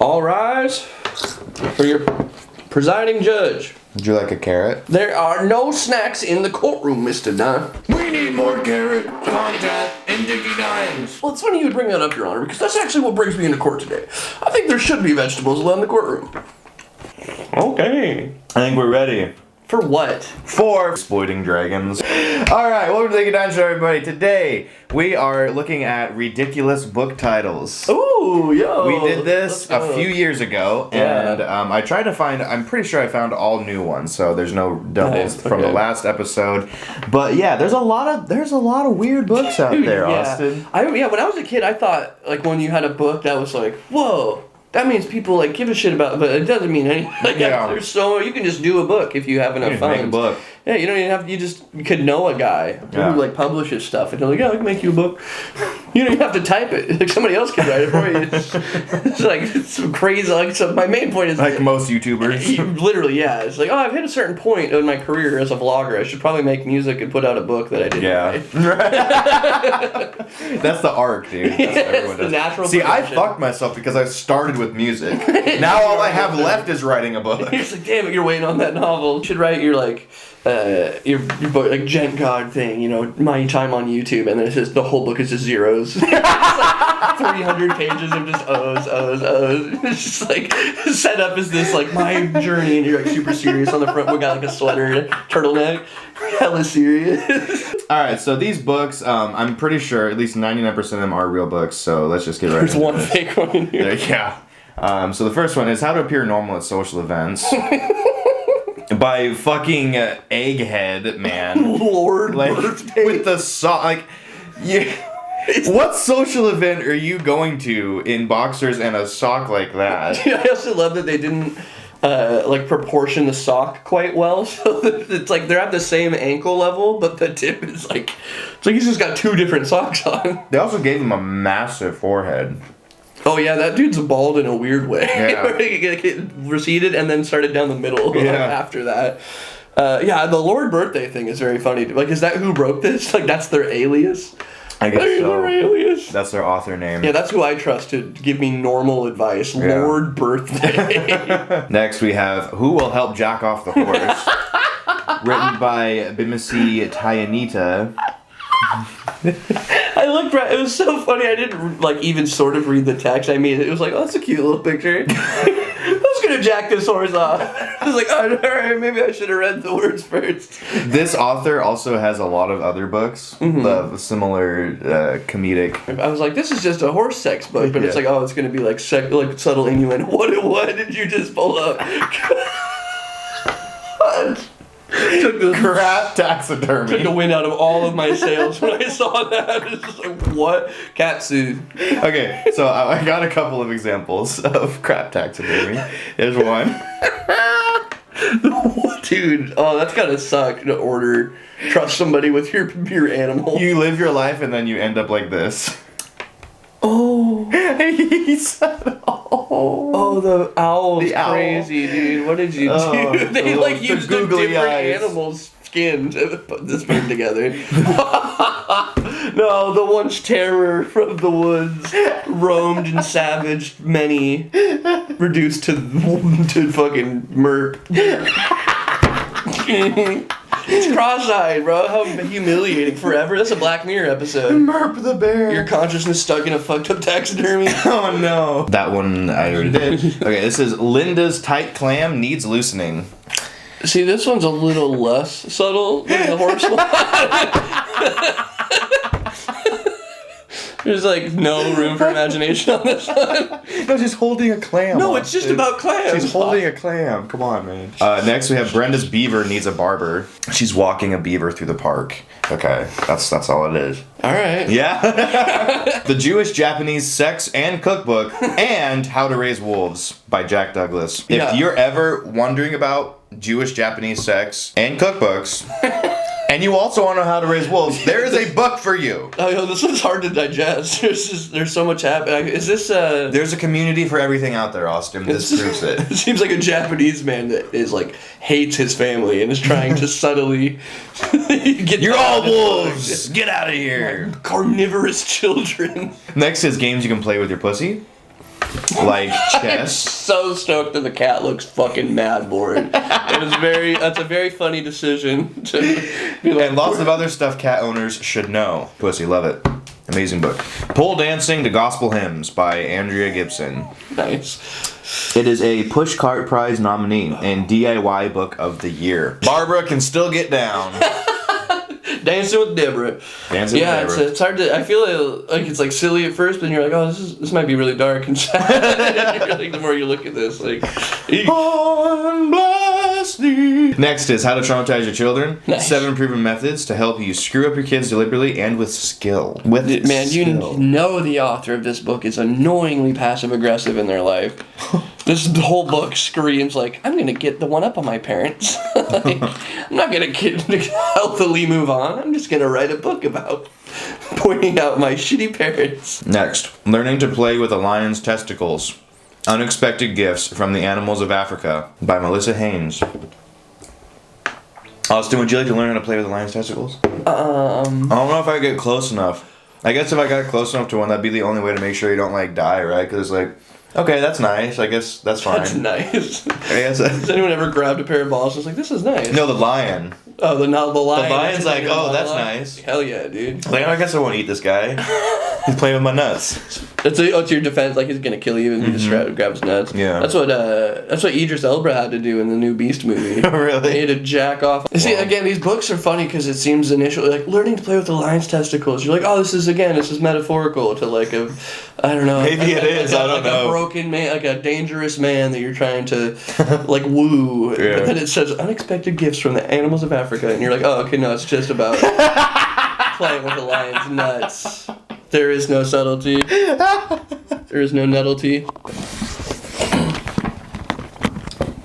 All rise for your presiding judge. Would you like a carrot? There are no snacks in the courtroom, Mr. Dunn. We need more carrot content and Dickie Dimes. Well, it's funny you would bring that up, Your Honor, because that's actually what brings me into court today. I think there should be vegetables allowed in the courtroom. Okay. I think we're ready. For what? For exploiting dragons. Alright, welcome to the Dickie Dimes Show, everybody. Today, we are looking at ridiculous book titles. Ooh, yo. We did this a few years ago, and I tried to find, I'm pretty sure I found all new ones, so there's no doubles from the last episode. But yeah, there's a lot of weird books out there, Austin. When I was a kid, I thought, like, when you had a book that was like, whoa, that means people, like, give a shit about it, but it doesn't mean anything. Like, there's you can just do a book if you have enough funds. Make a book. Yeah, you don't even have to, you could know a guy who, like, publishes stuff, and they're like, yeah, I can make you a book. You don't even have to type it. Like, somebody else can write it for you. It's like, it's some crazy, like, so my main point is... Like most YouTubers. Literally, yeah. It's like, oh, I've hit a certain point in my career as a vlogger. I should probably make music and put out a book that I didn't write. That's the arc, dude. That's what everyone does. The natural See, I progression. fucked myself because I started with music. Now all I have left is writing a book. It's like, damn it, you're waiting on that novel. You should write your, like... your book, like, Gent God thing, you know, my time on YouTube, and then it's just, the whole book is just zeros. It's like 300 pages of just O's. It's just, like, set up as this, like, my journey, and you're, like, super serious on the front. We got, like, a sweater, turtleneck, hella serious. Alright, so these books, I'm pretty sure at least 99% of them are real books, so let's just get right There's into one this. fake one in here. So the first one is How to Appear Normal at Social Events. By fucking Egghead, man. Lord, like, birthday. with the sock, like, what social event are you going to in boxers and a sock like that? I also love that they didn't like proportion the sock quite well, so it's like they're at the same ankle level, but the tip is like, it's like he's just got two different socks on. They also gave him a massive forehead. Oh yeah, that dude's bald in a weird way. Yeah. It receded and then started down the middle after that. The Lord birthday thing is very funny. Like, is that who wrote this? Like, that's their alias? I guess That's so. their alias? That's their author name. Yeah, that's who I trust to give me normal advice. Yeah. Lord birthday. Next we have Who Will Help Jack Off the Horse? Written by Bimisi Tayanita. I looked right. It was so funny. I didn't like even sort of read the text. I mean, it was like, oh, that's a cute little picture. I was gonna jack this horse off. I was like, oh, all right, maybe I should have read the words first. This author also has a lot of other books of similar comedic. I was like, this is just a horse sex book, but it's like, oh, it's gonna be like like subtle innuendo. What did you just pull up? What? Took Taxidermy. the wind out of all of my sails when I saw that. It's just like, what? Catsuit. Okay, so I got a couple of examples of crap taxidermy. Here's one. Dude, oh, that's gotta suck to trust somebody with your animal. You live your life and then you end up like this. Oh. He said, Oh, the owl's crazy, dude. What did you do? They like used a different animal's skin to put this thing together. No, the once terror from the woods roamed and savaged many, reduced to fucking merp. It's cross-eyed, bro. How humiliating. Forever. That's a Black Mirror episode. Merp the bear. Your consciousness stuck in a fucked up taxidermy. Oh no. That one I already did. Okay, this is Linda's tight clam needs loosening. See, this one's a little less subtle than the horse one. There's like no room for imagination on this one. No, she's holding a clam. No, it's just about clams. She's holding a clam. Come on, man. Next we have Brenda's beaver needs a barber. She's walking a beaver through the park. Okay, that's all it is. All right. Yeah. The Jewish Japanese Sex and Cookbook and How to Raise Wolves by Jack Douglas. If you're ever wondering about Jewish Japanese sex and cookbooks, and you also want to know how to raise wolves, there is a book for you. Oh, yo, this one's hard to digest. There's so much happening. Is this There's a community for everything out there, Austin. This proves it. It seems like a Japanese man that is like hates his family and is trying to subtly get. You're all wolves. Get out of here. Carnivorous children. Next is games you can play with your pussy. like chess. So stoked that the cat looks fucking mad bored. That's a very funny decision to be like, And lots of other stuff cat owners should know. Pussy, love it. Amazing book. Pole Dancing to Gospel Hymns by Andrea Gibson. nice. It is a Pushcart Prize nominee and DIY Book of the Year. Barbara can still get down. Dancing with Deborah. Dancing with Deborah. It's hard to. I feel like it's like silly at first, but then you're like, oh, this might be really dark and sad. Like, the more you look at this, like, Bless thee. Next is How to Traumatize Your Children. Nice. 7 proven methods to help you screw up your kids deliberately and with skill. man, you know the author of this book is annoyingly passive aggressive in their life. This whole book screams like, I'm gonna get the one up on my parents. Like, I'm not gonna healthily move on. I'm just gonna write a book about pointing out my shitty parents. Next, Learning to Play with a Lion's Testicles. Unexpected Gifts from the Animals of Africa by Melissa Haynes. Austin, would you like to learn how to play with a lion's testicles? I don't know if I get close enough. I guess if I got close enough to one, that'd be the only way to make sure you don't, like, die, right? Because it's like, okay, that's nice. I guess that's fine. That's nice. I guess Has anyone ever grabbed a pair of balls and was like, this is nice? No, the lion. Oh, the lion. The lion's like, oh, that's lion. nice. Hell yeah, dude. Like, I guess I won't eat this guy. He's playing with my nuts. It's your defense, like he's gonna kill you and you just grab his nuts. Yeah. That's what Idris Elba had to do in the new Beast movie. Really? He had to jack off. See, again, these books are funny because it seems initially like learning to play with the lion's testicles. You're like, oh, this is metaphorical to like a, I don't know. Maybe it is. I don't know. A broken man, like a dangerous man that you're trying to like woo. Yeah. But then it says unexpected gifts from the animals of Africa, and you're like, oh, okay, no, it's just about playing with the lion's nuts. There is no subtlety. There is no nutlety.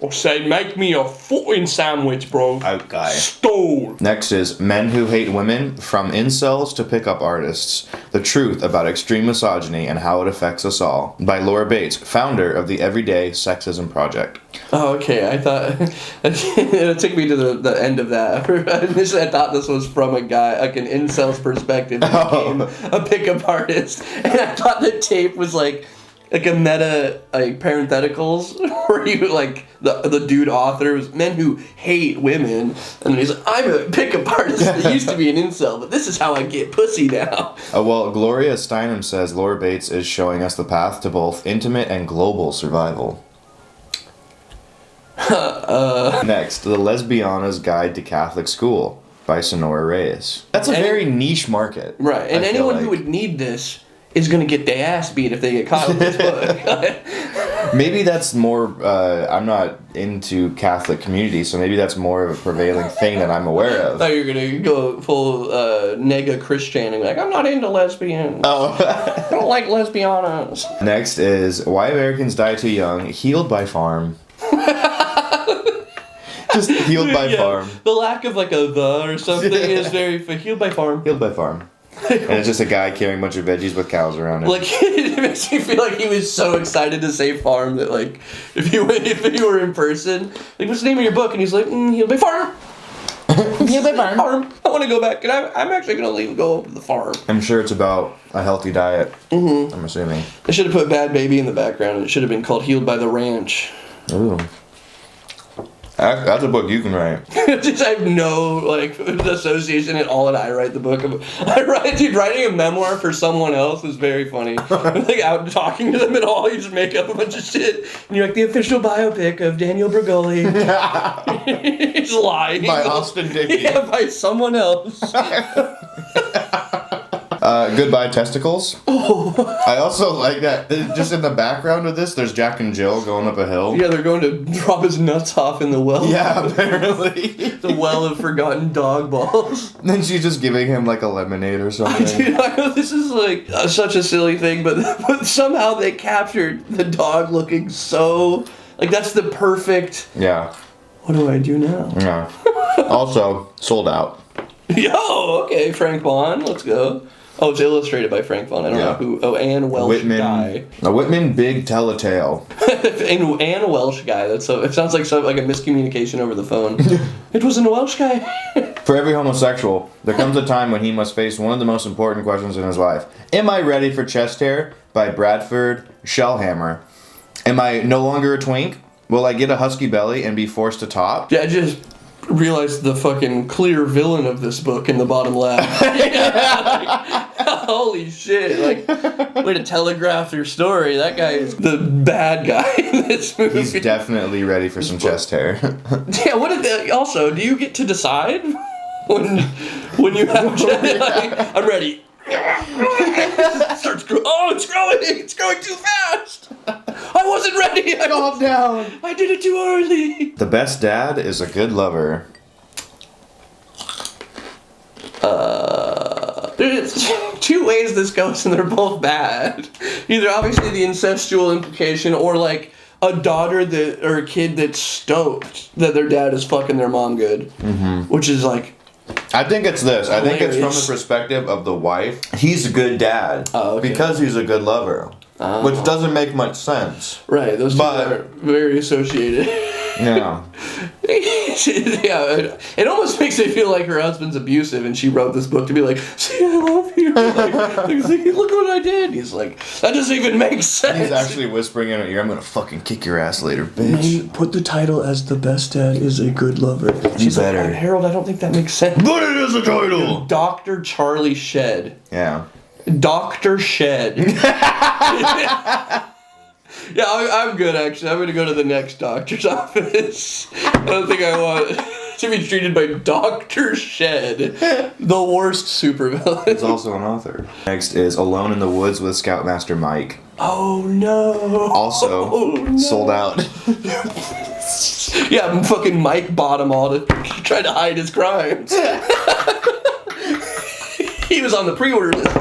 Or say, make me a fucking sandwich, bro. Okay. Stole. Next is Men Who Hate Women, From Incels to Pickup Artists. The Truth About Extreme Misogyny and How It Affects Us All by Laura Bates, founder of the Everyday Sexism Project. Oh, okay. I thought it took me to the end of that. Initially, I thought this was from a guy, like an incel's perspective, who became a pickup artist, and I thought the tape was like a meta like parentheticals where you like the dude author was men who hate women, and then he's like, I'm a pickup artist that used to be an incel, but this is how I get pussy now. Well, Gloria Steinem says Laura Bates is showing us the path to both intimate and global survival. Next, The Lesbiana's Guide to Catholic School by Sonora Reyes. That's a very niche market. Right, and I feel anyone like. who would need this is going to get their ass beat if they get caught with this book. Maybe that's more, I'm not into Catholic community, so maybe that's more of a prevailing thing that I'm aware I of. thought you were going to go full nega Christian and like, I'm not into lesbians. Oh. I don't like lesbianas. Next is Why Americans Die Too Young, Healed by Farm. Just Healed by Farm. The lack of like a the or something is very healed by farm. Healed by Farm. And it's just a guy carrying a bunch of veggies with cows around him. Like it makes me feel like he was so excited to say farm that like if you were in person, like what's the name of your book? And he's like, healed by farm. Healed by farm. I want to go back, and I'm actually gonna go to the farm. I'm sure it's about a healthy diet. Mm-hmm. I'm assuming. I should have put Bad Baby in the background, and it should have been called Healed by the Ranch. Ooh. That's a book you can write. Just I have no like association at all, and I write the book. Dude, writing a memoir for someone else is very funny. Like out talking to them at all, you just make up a bunch of shit, and you're like the official biopic of Daniel Bergoli. He's lying. By Austin Dickey. Yeah, by someone else. Goodbye Testicles. Oh. I also like that. Just in the background of this, there's Jack and Jill going up a hill. Yeah, they're going to drop his nuts off in the well. Yeah, apparently. The well of forgotten dog balls. And then she's just giving him like a lemonade or something. Dude, I know this is like such a silly thing, but somehow they captured the dog looking so like that's the perfect. Yeah. What do I do now? Yeah. Also, sold out. Yo, okay, Frank Vaughn, let's go. Oh, it's illustrated by Frank Vaughn. I don't know who. Oh, Ann Welsh guy. A Whitman Big Telltale. Ann Welsh guy. It sounds like a miscommunication over the phone. It was a Welsh guy. For every homosexual, there comes a time when he must face one of the most important questions in his life. Am I ready for chest hair? by Bradford Shellhammer. Am I no longer a twink? Will I get a husky belly and be forced to top? Yeah, I just realized the fucking clear villain of this book in the bottom left. Holy shit. Like, way to telegraph your story. That guy is the bad guy in this movie. He's definitely ready for some chest hair. Yeah, what did that, also, do you get to decide when you have like, I'm ready. Starts it's growing too fast. I wasn't ready. Calm down. I did it too early. The best dad is a good lover. There's two ways this goes, and they're both bad. Either obviously the incestual implication, or like a daughter that or a kid that's stoked that their dad is fucking their mom good, which is like. I think it's this. I think it's from Hilarious. the perspective of the wife. He's a good dad because he's a good lover, which doesn't make much sense. Right, those two are very associated. Yeah. Yeah, it almost makes me feel like her husband's abusive, and she wrote this book to be like, "See, I love you. Like, look what I did." He's like, "That doesn't even make sense." He's actually whispering in her ear, "I'm gonna fucking kick your ass later, bitch." Put the title as "The Best Dad is a Good Lover." She's better. like, Harold, I don't think that makes sense. But it is a title. Dr. Charlie Shed. Yeah. Dr. Shed. Yeah, I'm good, actually. I'm going to go to the next doctor's office. I don't think I want to be treated by Dr. Shed, the worst supervillain. He's also an author. Next is Alone in the Woods with Scoutmaster Mike. Oh, no. Also sold out. Yeah, fucking Mike bought them all to try to hide his crimes. He was on the pre-order list.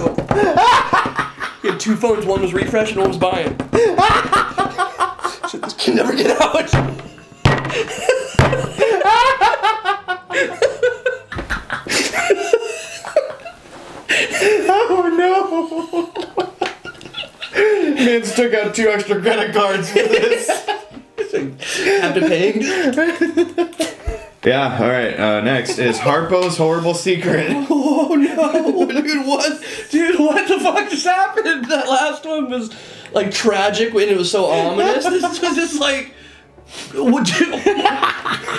He had two phones. One was refresh and one was buying. Shit, this can never get out. Oh no! Mans took out 2 extra credit cards for this. Have to pay. Yeah, alright, next is Harpo's Horrible Secret. Oh no, dude, what? Dude, what the fuck just happened? That last one was like tragic and it was so ominous. This was just like, what?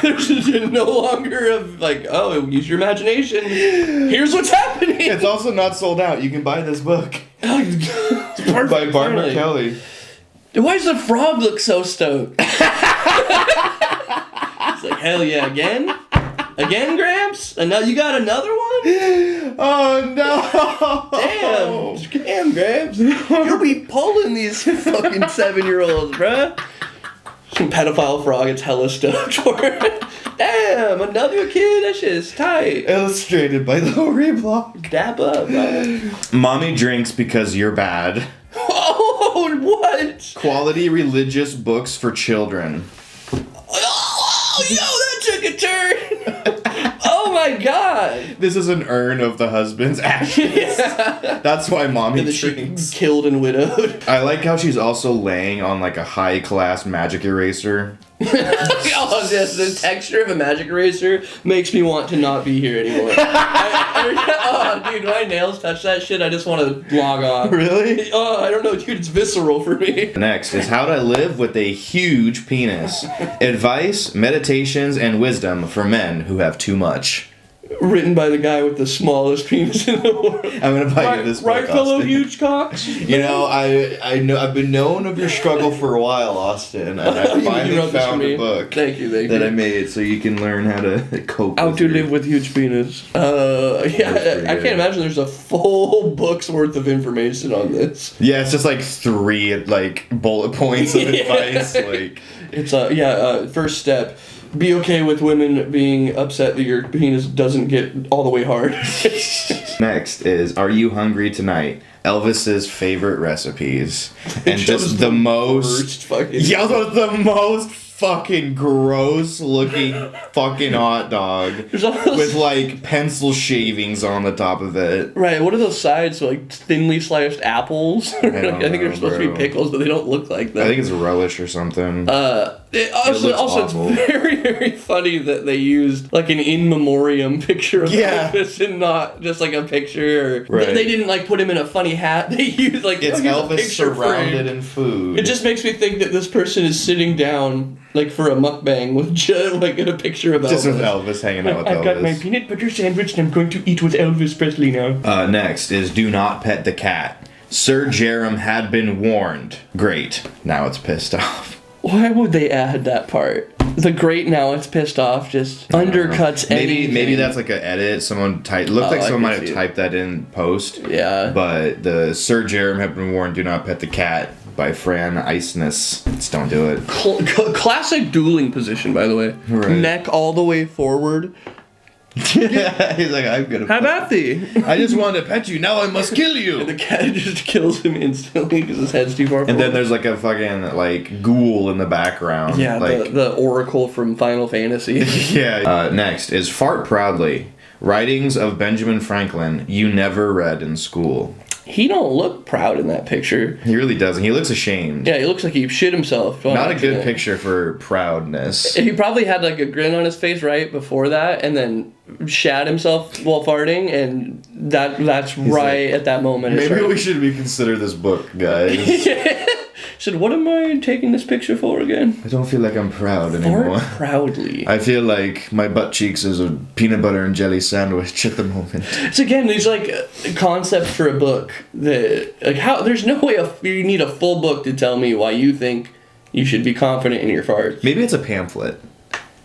There's no longer of like, oh, use your imagination. Here's what's happening. It's also not sold out. You can buy this book. It's perfect, By Barbara finally. Kelly. Why does the frog look so stoked? It's like, hell yeah, again? Again, Gramps? And now you got another one? Oh no! Damn, Gramps. You'll be pulling these fucking 7-year-olds, bruh. Some pedophile frog gets hella stoked for it. Damn, another kid? That shit is tight. Illustrated by Lori Block. Dap up, bro. Mommy drinks because you're bad. Oh, what? Quality religious books for children. Oh, yo, that took a turn. Oh my god. This is an urn of the husband's ashes. Yeah. That's why mommy And then she drinks. killed and widowed. I like how she's also laying on like a high class magic eraser. Oh, yes, the texture of a magic eraser makes me want to not be here anymore. Oh, dude, my nails touch that shit, I just want to log off. Really? Oh, I don't know, dude, it's visceral for me. Next is How to Live with a Huge Penis. Advice, meditations, and wisdom for men who have too much. Written by the guy with the smallest penis in the world. I'm gonna buy you this book, Right, fellow Austin. huge cocks? You know, I know I've been known of your struggle for a while, Austin, and I You finally wrote this for found me. a book Thank you. that I made so you can learn how to cope. How with to your- live with huge penis. Yeah, pretty I good. can't imagine there's a full book's worth of information on this. Yeah, it's just like 3 like bullet points of Yeah. advice. Like It's first step. Be okay with women being upset that your penis doesn't get all the way hard. next is Are You Hungry Tonight? Elvis's favorite recipes, and shows just the most. Worst fucking. Yeah, the most fucking gross looking fucking hot dog There's all those, with like pencil shavings on the top of it. right, what are those sides? Like thinly sliced apples? I think they're supposed to be pickles, but they don't look like that. I think it's a relish or something. It's very, very funny that they used like an in memoriam picture of Elvis and not just like a picture. Or, they didn't like put him in a funny hat. They used like it's Elvis surrounded in food. It just makes me think that this person is sitting down like for a mukbang with like in a picture of Elvis. Just with Elvis hanging out with Elvis. I've got my peanut butter sandwich and I'm going to eat with Elvis Presley now. Next is do not pet the cat. Sir Jerem had been warned. Great. Now it's pissed off. Why would they add that part? The great now it's pissed off just undercuts anything. Maybe that's like an edit. Someone typed. Looked like someone might have typed that in post. Yeah. But the Sir Jerem had been warned. Do not pet the cat by Fran Iceness. Just don't do it. Classic dueling position, by the way. Right. Neck all the way forward. He's like, I'm gonna. Have at thee. I just wanted to pet you. Now I must kill you. And the cat just kills him instantly because his head's too far forward. And then there's like a fucking like ghoul in the background. Yeah, like, the Oracle from Final Fantasy. Yeah. Next is Fart Proudly. Writings of Benjamin Franklin you never read in school. He don't look proud in that picture. He really doesn't. He looks ashamed. Yeah, he looks like he shit himself. Not a good picture for proudness. He probably had like a grin on his face right before that, and then shat himself while farting, and that's right at that moment. Maybe we should reconsider this book, guys. Said, what am I taking this picture for again? I don't feel like I'm proud anymore. Fart proudly. I feel like my butt cheeks is a peanut butter and jelly sandwich at the moment. It's again these like concepts for a book that like how there's no way you need a full book to tell me why you think you should be confident in your farts. Maybe it's a pamphlet.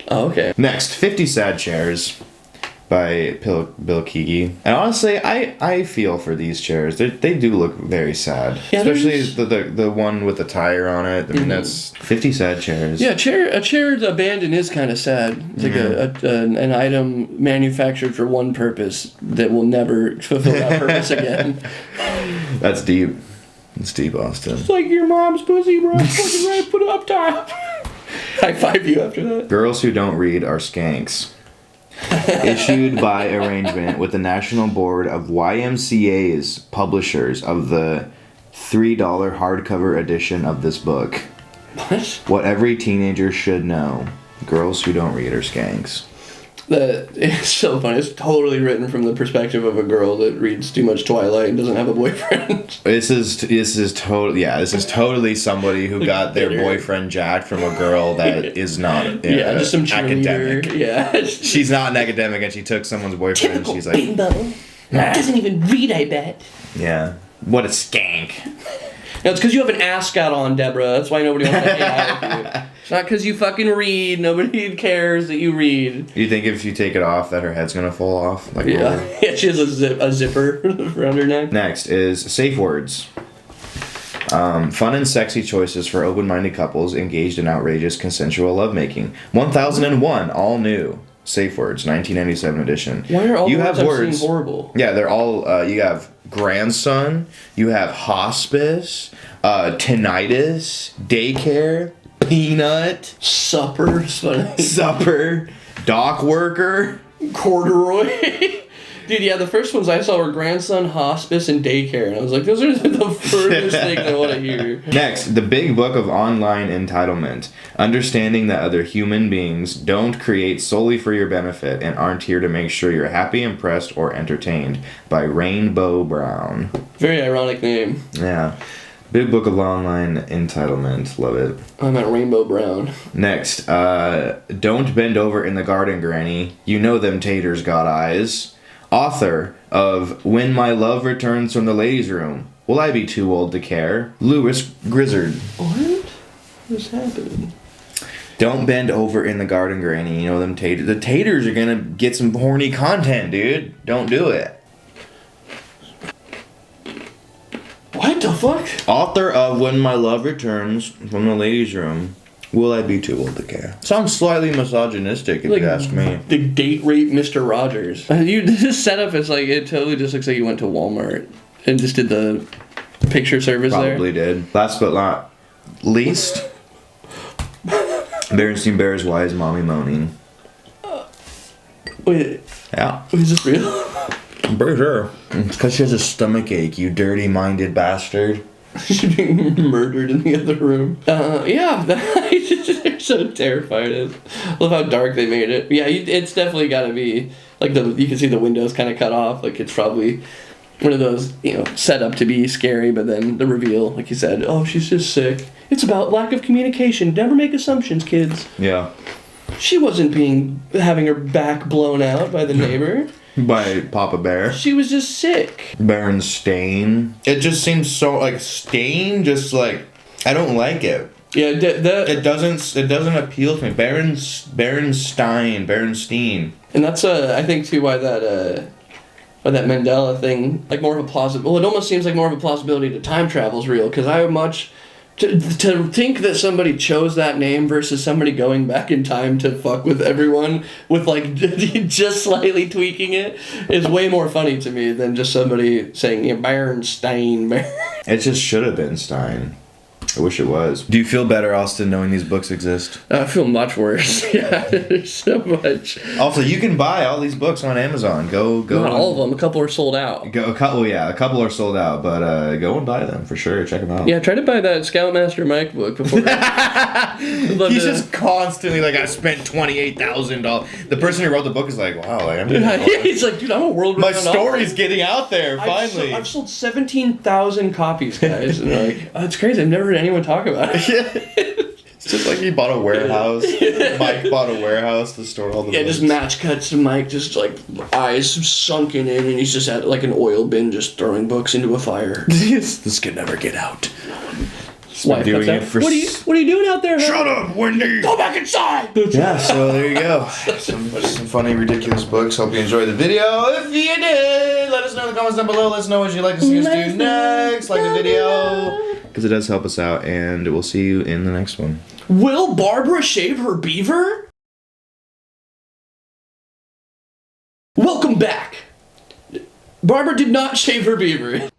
Oh, okay. Next, 50 Sad Chairs by Bill Keegy. And honestly, I feel for these chairs. They do look very sad. Yeah, especially the one with the tire on it. I mean, that's 50 sad chairs. Yeah, a chair abandoned is kind of sad. It's like an item manufactured for one purpose that will never fulfill that purpose again. That's deep. It's deep, Austin. It's like your mom's pussy, bro. Put it up top. High five you after that. Girls Who Don't Read Are Skanks. Issued by arrangement with the National Board of YMCA's publishers of the $3 hardcover edition of this book. What every teenager should know. Girls Who Don't Read Are Skanks. It's so funny. It's totally written from the perspective of a girl that reads too much Twilight and doesn't have a boyfriend. This is totally somebody who got their boyfriend jacked from a girl that is not just some academic. Yeah. She's not an academic and she took someone's boyfriend and she's like, bimbo. Doesn't even read, I bet. Yeah. What a skank. No, it's because you have an ascot on, Deborah. That's why nobody wants to hang out with you. It's not because you fucking read. Nobody cares that you read. You think if you take it off that her head's gonna fall off? Like yeah, she has a zipper around her neck. Next is safe words. Fun and sexy choices for open-minded couples engaged in outrageous consensual lovemaking. 1001, all new. Safe words, 1997 edition. Why are all the words I've seen horrible? Yeah, they're all, you have grandson, you have hospice, tinnitus, daycare, peanut, supper, dock worker, corduroy. Dude, yeah, the first ones I saw were grandson, hospice, and daycare, and I was like, those are the furthest things I want to hear. Next, the big book of online entitlement. Understanding that other human beings don't create solely for your benefit and aren't here to make sure you're happy, impressed, or entertained, by Rainbow Brown. Very ironic name. Yeah. Big book of online entitlement. Love it. I'm at Rainbow Brown. Next, Don't Bend Over in the Garden, Granny. You know them taters got eyes. Author of When My Love Returns from the Ladies' Room. Will I Be Too Old to Care? Lewis Grizzard. What? What's happening? Don't bend over in the garden, Granny. You know them taters. The taters are gonna get some horny content, dude. Don't do it. What the fuck? Author of When My Love Returns from the Ladies' Room. Will I Be Too Old to Care? Sounds slightly misogynistic if you ask me. The date rape Mr. Rogers. This setup is like, it totally just looks like you went to Walmart and just did the picture service Probably there. did. Last but not least, Berenstein Bears, why is mommy moaning? Wait, Yeah. is this real? I'm pretty sure. It's because she has a stomach ache, you dirty-minded bastard. She's being murdered in the other room. Yeah, they're so terrified. I love how dark they made it. Yeah, it's definitely got to be, like, you can see the windows kind of cut off. Like, it's probably one of those, set up to be scary, but then the reveal, like you said, oh, she's just sick. It's about lack of communication. Never make assumptions, kids. Yeah. She wasn't having her back blown out by the neighbor. By Papa Bear. She was just sick. Berenstain. It just seems so, like, stain, just, like, I don't like it. Yeah, It doesn't appeal to me. Berenstein. And that's, I think, too, why that Mandela thing, like, more of a plausible... Well, it almost seems like more of a plausibility to time travel is real, because I would much... To think that somebody chose that name versus somebody going back in time to fuck with everyone with, like, just slightly tweaking it is way more funny to me than just somebody saying, Berenstein. It just should have been Stein. I wish it was. Do you feel better, Austin, knowing these books exist? I feel much worse. Yeah, there's so much. Also, you can buy all these books on Amazon. Go. Not all of them. A couple are sold out. A couple are sold out, but go and buy them for sure. Check them out. Yeah, try to buy that Scoutmaster Mike book before. He's just constantly like, I spent $28,000. The person who wrote the book is like, wow, like, he's like, dude, I'm a world. My story's getting out there finally. I've sold 17,000 copies, guys, and like, oh, it's crazy. I've never heard anyone talk about it. It's just like he bought a warehouse. Mike bought a warehouse to store all the books. Just match cuts to Mike, just like eyes sunken in, and he's just at like an oil bin, just throwing books into a fire. This can never get out. Wife doing comes it for what are you doing out there? Shut up, Wendy! Go back inside! Yeah, so there you go. Some funny, ridiculous books. Hope you enjoyed the video. If you did, let us know in the comments down below. Let us know what you'd like to see us do next. Like the video, because it does help us out, and we'll see you in the next one. Will Barbara shave her beaver? Welcome back. Barbara did not shave her beaver.